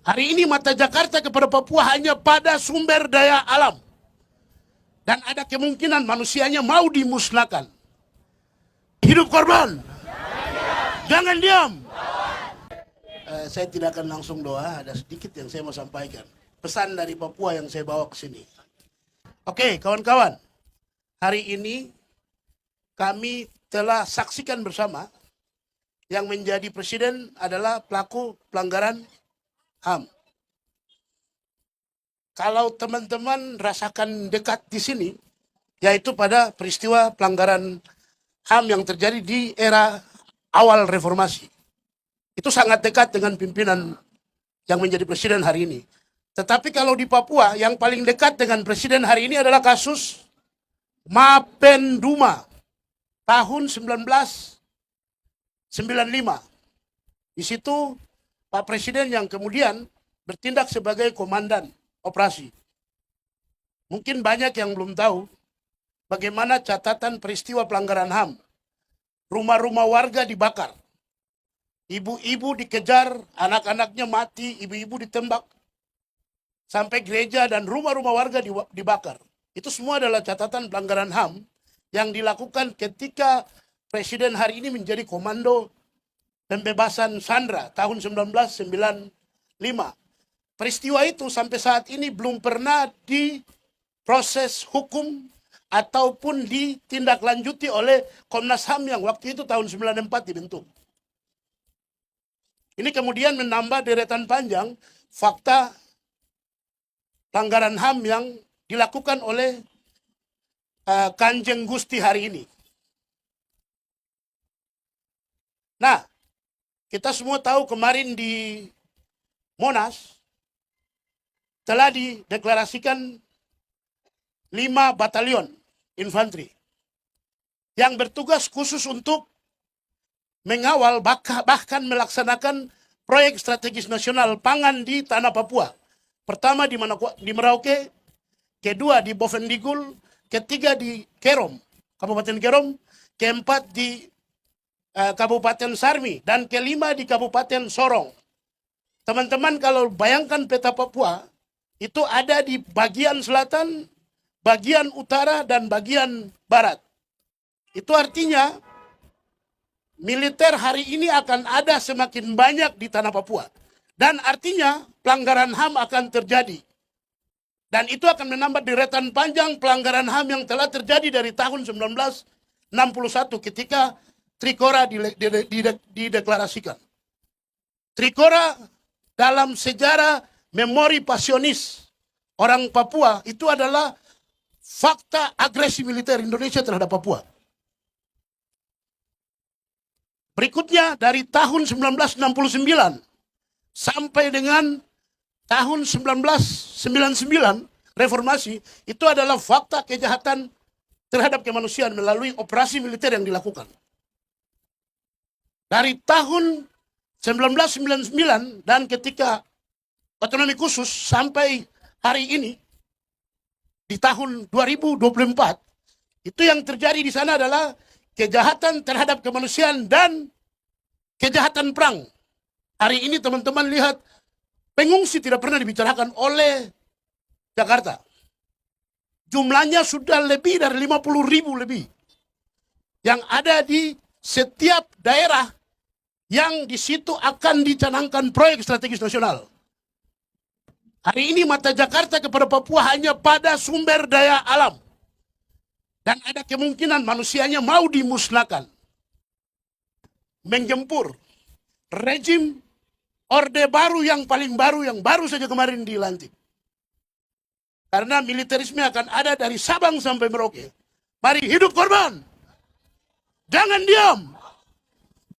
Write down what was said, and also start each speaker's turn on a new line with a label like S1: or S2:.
S1: Hari ini mata Jakarta kepada Papua hanya pada sumber daya alam. Dan ada kemungkinan manusianya mau dimusnahkan. Hidup korban. Jangan diam. Saya tidak akan langsung doa, ada sedikit yang saya mau sampaikan. Pesan dari Papua yang saya bawa ke sini. Oke, kawan-kawan. Hari ini kami telah saksikan bersama yang menjadi presiden adalah pelaku pelanggaran HAM. Kalau teman-teman rasakan dekat di sini, yaitu pada peristiwa pelanggaran HAM yang terjadi di era awal reformasi. Itu sangat dekat dengan pimpinan yang menjadi presiden hari ini. Tetapi kalau di Papua, yang paling dekat dengan presiden hari ini adalah kasus Mapenduma tahun 1995. Di situ Pak Presiden yang kemudian bertindak sebagai komandan operasi. Mungkin banyak yang belum tahu bagaimana catatan peristiwa pelanggaran HAM. Rumah-rumah warga dibakar. Ibu-ibu dikejar, anak-anaknya mati, ibu-ibu ditembak. Sampai gereja dan rumah-rumah warga dibakar. Itu semua adalah catatan pelanggaran HAM yang dilakukan ketika Presiden hari ini menjadi komando pembebasan Sandra tahun 1995. Peristiwa itu sampai saat ini belum pernah diproses hukum ataupun ditindaklanjuti oleh Komnas HAM yang waktu itu tahun 94 dibentuk. Ini kemudian menambah deretan panjang fakta pelanggaran HAM yang dilakukan oleh Kanjeng Gusti hari ini. Nah, kita semua tahu kemarin di Monas telah dideklarasikan 5 batalion infanteri yang bertugas khusus untuk mengawal bahkan melaksanakan proyek strategis nasional pangan di tanah Papua. Pertama di Merauke, kedua di Bovendigul, ketiga di Kerom, Kabupaten Kerom, keempat di Kabupaten Sarmi, dan kelima di Kabupaten Sorong. Teman-teman kalau bayangkan peta Papua, itu ada di bagian selatan, bagian utara, dan bagian barat. Itu artinya militer hari ini akan ada semakin banyak di tanah Papua. Dan artinya pelanggaran HAM akan terjadi. Dan itu akan menambah deretan panjang pelanggaran HAM yang telah terjadi dari tahun 1961 ketika Trikora dideklarasikan. Trikora dalam sejarah memori pasionis orang Papua itu adalah fakta agresi militer Indonesia terhadap Papua. Berikutnya dari tahun 1969 sampai dengan tahun 1999 reformasi itu adalah fakta kejahatan terhadap kemanusiaan melalui operasi militer yang dilakukan. Dari tahun 1999 dan ketika otonomi khusus sampai hari ini di tahun 2024 itu yang terjadi di sana adalah kejahatan terhadap kemanusiaan dan kejahatan perang. Hari ini teman-teman lihat pengungsi tidak pernah dibicarakan oleh Jakarta. Jumlahnya sudah lebih dari 50.000 lebih. Yang ada di setiap daerah yang di situ akan dicanangkan proyek strategis nasional. Hari ini mata Jakarta kepada Papua hanya pada sumber daya alam. Dan ada kemungkinan manusianya mau dimusnahkan. Menggempur rejim Orde Baru yang paling baru, yang baru saja kemarin dilantik. Karena militerisme akan ada dari Sabang sampai Merauke. Mari hidup korban. Jangan diam.